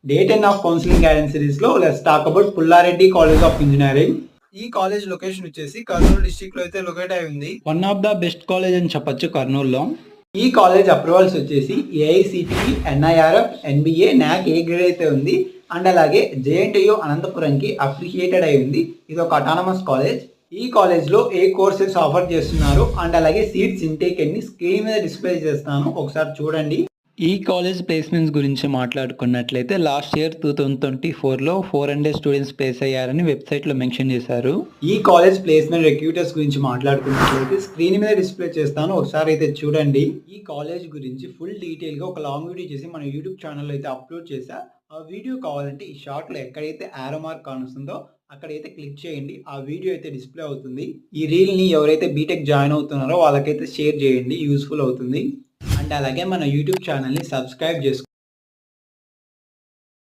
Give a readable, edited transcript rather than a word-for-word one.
Day 10 of counselling guidance series లో let's talk about Pullareddy college of engineering. ఈ college location వచ్చేసి Kurnool district లో అయితే లొకేట్ అయి ఉంది. One of the best college అని చెప్పొచ్చు కర్నూలులో. ఈ కాలేజ్ అప్రూవల్స్ వచ్చేసి AICTE, NIRF, NBA, NAAC A grade అయితే ఉంది. అండ్ అలాగే జేఎన్టీయు అనంతపురంకి అప్రిషియేటెడ్ అయి ఉంది. ఇది ఒక అటానమస్ కాలేజ్. ఈ కాలేజ్ లో ఏ కోర్సెస్ ఆఫర్ చేస్తున్నారు అండ్ అలాగే సీట్స్ ఇంటేక్ ఎన్ని స్క్రీన్ మీద డిస్ప్లే చేస్తాను, ఒకసారి చూడండి. ఈ కాలేజ్ ప్లేస్మెంట్స్ గురించి మాట్లాడుకున్నట్లయితే లాస్ట్ ఇయర్ 2024లో 400 స్టూడెంట్స్ ప్లేస్ అయ్యారని వెబ్సైట్లో మెన్షన్ చేశారు. ఈ కాలేజ్ ప్లేస్మెంట్ రిక్రూటర్స్ గురించి మాట్లాడుకున్నట్లయితే స్క్రీన్ మీద డిస్ప్లే చేస్తాను, ఒకసారి అయితే చూడండి. ఈ కాలేజ్ గురించి ఫుల్ డీటెయిల్గా ఒక లాంగ్ వీడియో చేసి మన యూట్యూబ్ ఛానల్లో అయితే అప్లోడ్ చేశా. ఆ వీడియో కావాలంటే ఈ షార్ట్లో ఎక్కడైతే ఆరో మార్క్ కానుస్తుందో అక్కడైతే క్లిక్ చేయండి, ఆ వీడియో అయితే డిస్ప్లే అవుతుంది. ఈ రీల్ని ఎవరైతే బీటెక్ జాయిన్ అవుతున్నారో వాళ్ళకైతే షేర్ చేయండి, యూస్ఫుల్ అవుతుంది. అండ్ అలాగే మన యూట్యూబ్ ఛానల్ని సబ్స్క్రైబ్ చేసుకోండి.